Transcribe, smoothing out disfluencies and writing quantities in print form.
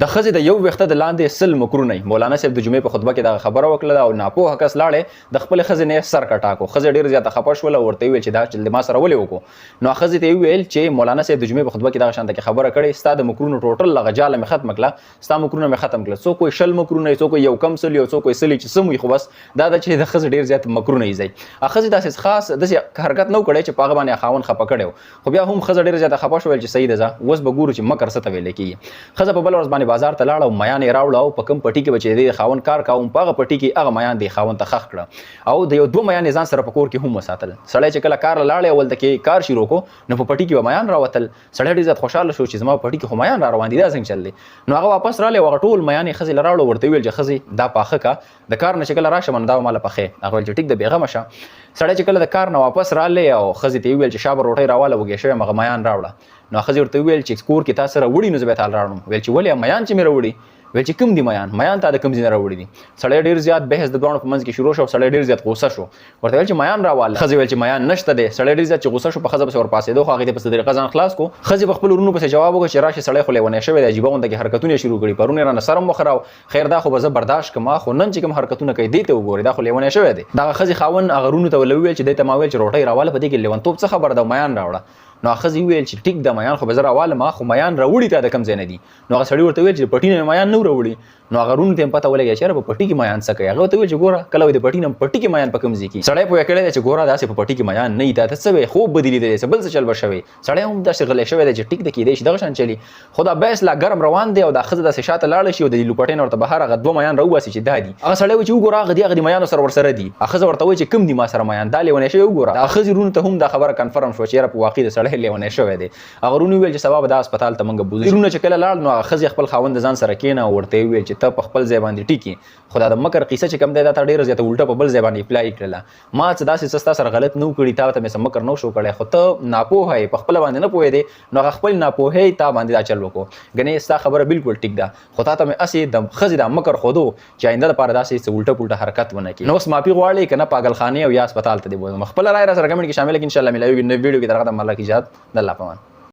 د ښځې د یو ویښته د لاندې سل مکرونه مولانا صاحب د جمعې په خطبه کې دغه خبره وکړه او ناپوهه کس لاړې د خپلې ښځې نه سر کټا کړو. ښځه ډېره زیاته خفه شوله او ورته ویل چې دا چې ما سره ولې وکړو. نو ښځې ته ویل چې مولانا صاحب د جمعې په خطبه کې دغه شانته خبره کړې ستا د مکرونو ټوټل لغه جاله مې ختم کړه، ستا مکرونه مې ختم کړل. څوک وایي 60 مکرونه، څوک وایي یو کم سل، یو څوک وایي سل چې سم وي، خو بس دا ده چې د ښځې ډېر زیات مکرونه یې ځي. ښځې داسې خاص داسې حرکت نه و کړی چې په هغه باندې خاوند خفه کړی و، خو بیا هم ښځه ډېره زیاته خفه شوه چې صحیح ده ځه اوس به ګورو چې مکر څه ته ویلی کېږي. ښځه په بله ورځ باندې بازار ته لاړه او میان یې راوړه او په کوم پټي کې به چې د خاوند کار کاوه په هغه پټي کې هغه میان د خاوند ته خښ کړه او د یو 2 میان یې ځان سره په کور کې هم وساتل. سړی چې کله کار لاړی اول کې کار شروع کړو نو په پټي کې به میان راوتل. سړی ډېر زیات خوشحاله شو چې زما په پټي کې خو میان را روان دي، دا څنګه چل دی. نو هغه واپس راغلی او هغه ټول میان یې ښځې له راوړه، ورته ویل چې ښځې دا پاخه کا د کار نه چې کله راشم نو دا به ماله پخې. هغه ویل چې ټیک ده بېغمه شه. سړی چې کله د کار نه واپس راغلی او ښځې ته یې وویل چې شابه روټۍ راواله وږې شوې یم هغه میان راوړه. نو ښځې ورته وویل چې کور کې تا سره وړي نو زه به یې تال راوړم. ویل چې ولې میان چې مې راوړي؟ ویل چې کوم دي میان تا د کوم ځای نه راوړي دي؟ سړی ډېر زیات بحث د دواړو په منځ کې شروع شو او سړی ډېر زیات غوسه شو. ورته ویل چې میان راواله. ښځې ویل چې میان نشته دی. سړی ډېر زیات چې غوسه شو په ښځه پسې ورپاڅېدو، خو هغې ته په څه طریقه ځان خلاص کړو. ښځې په خپلو وروڼو پسې جواب وکړ چې راشي سړی خو لیونی شوی دی، عجیبه غونده کې حرکتونه یې شروع کړي، پرون یې رانه سر هم وخراو، خیر دا خو به زه برداشت کړم، خو نن چې کوم حرکتونه کوي دې ته وګورئ دا خو لیونی شوی دی. دغه ښځې خاوند هغه وروڼو ته ویل چې دې ته ما ویل چې روټۍ راواله، په دې کې لیونتوب څه خبره ده، میان راوړه. نو ښځې وویل چې ټیک ده میان خو به زه راوالم، خو میان راوړي تا د کوم ځای نه دي. نو هغه سړي ورته ویل چې د پټي نه میان نه راوړي. نو هغه وروڼو ته هم پته ولګېده چې یاره په پټي کې میان څه کوي. هغه ورته ویل چې ګوره کله وایي د پټي نه پټي کې میان په کوم ځای کې. سړی پوه کړی دی چې ګوره داسې په پټي کې میان نه وي، دا ته څه وایې خوب به دې لیدلی څه بل څه چل به شوی. سړی هم داسې غلی شوی دی چې ټیک ده کېدی شي دغه شان چلي، خو دا بحث لا ګرم روان دی او دا ښځه داسې شاته لاړه شي او د دې لوپټۍ نه ورته بهر هغه 2 میان راوباسي چې دا دي. هغه سړی وایي چې وګوره هغه د میانو سره ورسره دي. ښځه ورته وایي چې کوم دي ما سره میان، دا لیونی شوی وګوره. د ښځې وروڼو ته هم دا خبره کنفرم شوه چې یاره په واقع د سړی لیونی شوی دی. هغه وروڼو ویل چې سبا به دا هسپتال ته موږ بوځو. وروڼه چې کله لاړ نو هغه ښځې خپل خاوند د ځان سره کېنه او ورته یې وویل چې ته په خپل ځای باندې ټیکې، خو دا د مکر قیصه چې کوم دی دا تا ډېره زیاته الټه په بل ځای باندې اپلای کړله. ما څه داسې څه ستا سره غلط نه و کړي، تا ته مې څه مکر نه شو کړی، خو ته ناپوهه یې، په خپله باندې نه پوهېدې، نو هغه خپل ناپوهۍ تا باندې دا چل وکړو. ګنې ستا خبره بالکل ټیک ده، خو تا ته مې هسې د ښځې دا مکر ښودو چې آینده دپاره داسې څه الټه پلټه حرکت ونه کړي. نو اوس معافي غواړې که نه پاگلخانې او یا هسپتال ته دې بوځم. خپله رایه را سره کمنټ کې شامله کړئ. انشاءالله ملاویږو نوې ویډیو کې. تر هغه دمه الله کی اجازت، د الله په امان.